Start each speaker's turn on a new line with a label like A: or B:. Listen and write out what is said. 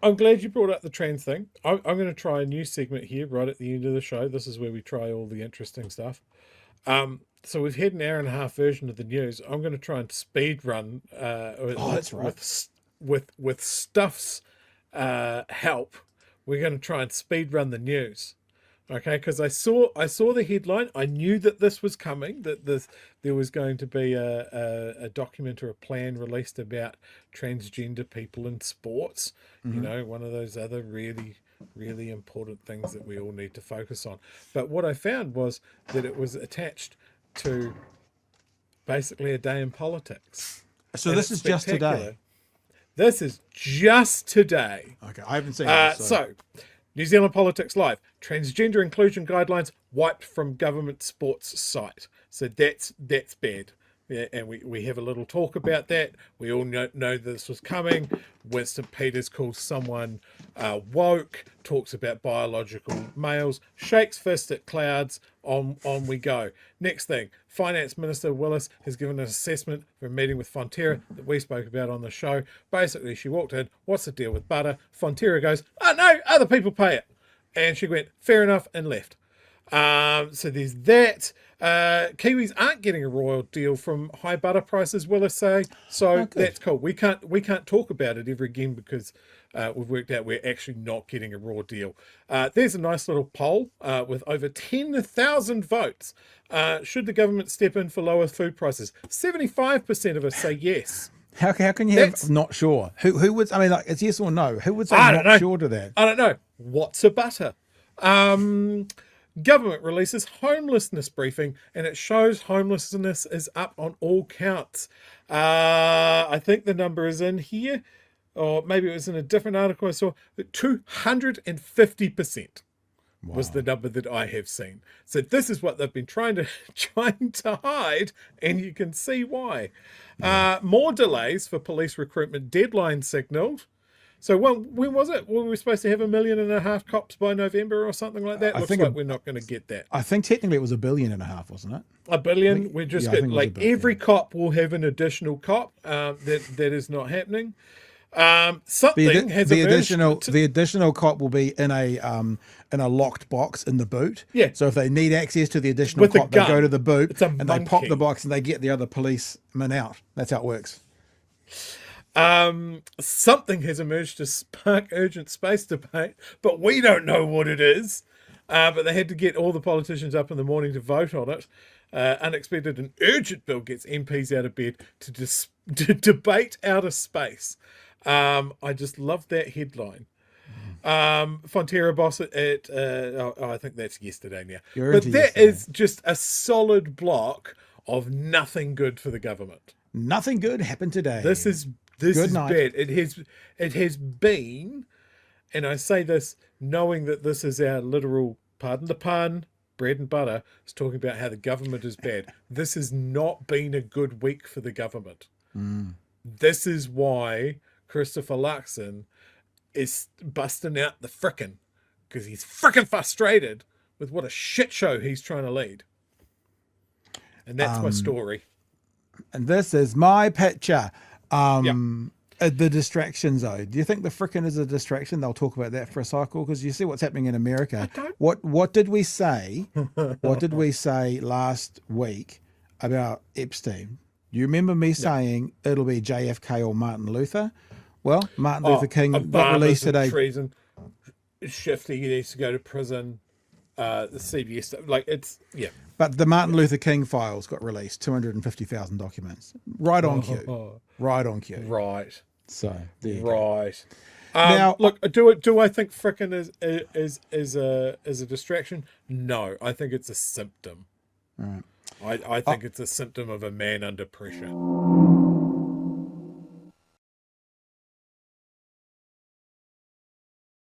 A: I'm glad you brought up the trans thing. I'm going to try a new segment here right at the end of the show. This is where we try all the interesting stuff. So we've had an hour and a half version of the news. I'm going to try and speed run
B: Oh, that's right.
A: with Stuff's help. We're going to try and speed run the news. Okay, because I saw the headline. I knew that this was coming. That there was going to be a document or a plan released about transgender people in sports. You
B: Hmm.
A: know, one of those other really important things that we all need to focus on. But what I found was that it was attached to basically a day in politics,
B: So
A: and
B: this
A: it's
B: is just today.
A: spectacular. This is just today.
B: Okay, I haven't seen this. So
A: So, New Zealand Politics Live. Transgender inclusion guidelines wiped from government sports site. So that's bad. Yeah, and we have a little talk about that. We all know this was coming. Winston Peters calls someone woke, talks about biological males, shakes fist at clouds. On we go. Next thing, Finance Minister Willis has given an assessment for a meeting with Fonterra that we spoke about on the show. Basically, she walked in, what's the deal with butter? Fonterra goes, oh no, other people pay it. And she went, fair enough, and left. So there's that. Kiwis aren't getting a royal deal from high butter prices, Willis say. So
B: oh, good.
A: that's cool. We can't talk about it ever again because we've worked out we're actually not getting a raw deal. There's a nice little poll with over 10,000 votes. Should the government step in for lower food prices? 75% of us say yes.
B: How can you
A: That's
B: have not sure? Who would? I mean, like it's yes or no. Who would say
A: I don't
B: not
A: know.
B: sure to that?
A: I don't know. What's a butter? Um, Government releases homelessness briefing, and it shows homelessness is up on all counts. I think the number is in here, or maybe it was in a different article I saw. 250% was the
B: Wow.
A: number that I have seen. So this is what they've been trying to hide, and you can see why.
B: Yeah.
A: More delays for police recruitment deadline signaled. So when was it? Were we supposed to have 1.5 million cops by November or something like that?
B: I
A: Looks
B: think
A: like we're not going to get that.
B: I think technically it was 1.5 billion, wasn't it?
A: A
B: I think
A: billion. We're just
B: yeah, I
A: get
B: think it was a
A: like
B: bit. Yeah.
A: every cop will have an additional cop. That is not happening. Something has
B: The
A: emerged.
B: additional cop will be in a locked box in the boot.
A: Yeah,
B: So if they need access to the additional
A: with a
B: cop, they go to
A: gun.
B: the boot
A: It's a
B: and they pop the
A: monkey.
B: box and they get the other policeman out. That's how it works.
A: Something has emerged to spark urgent space debate, but we don't know what it is. But they had to get all the politicians up in the morning to vote on it. Unexpected and urgent bill gets MPs out of bed to debate outer space. I just love that headline. Fonterra boss I think that's yesterday now.
B: You're into
A: But that
B: yesterday.
A: is just a solid block of nothing good for the government.
B: Nothing good happened
A: This
B: today.
A: is this
B: Good
A: is
B: night.
A: bad. It has been, and I say this knowing that this is our literal, pardon the pun, bread and butter, is talking about how the government is bad. This has not been a good week for the government.
B: Mm.
A: This is why Christopher Luxon is busting out the frickin' because he's frickin' frustrated with what a shit show he's trying to lead. And that's my
B: Um,
A: story.
B: and this is my picture.
A: Yep.
B: The distraction zone. Do you think the frickin' is a distraction? They'll talk about that for a cycle because you see what's happening in
A: I
B: America.
A: don't.
B: What did we say? What did we say last week about Epstein? You remember me
A: No.
B: saying it'll be JFK or Martin Luther? Well, Martin Luther
A: Oh,
B: King got
A: Obama's
B: released
A: in
B: today.
A: treason. Shifty, he needs to go to prison. The CBS stuff, like it's yeah.
B: But the Martin Luther King files got released, 250,000 documents. Right on cue.
A: Oh,
B: Right on cue.
A: right,
B: So there you go.
A: right.
B: Now,
A: Look, do I think frickin' is a distraction? No, I think it's a symptom.
B: all right.
A: I think it's a symptom of a man under pressure.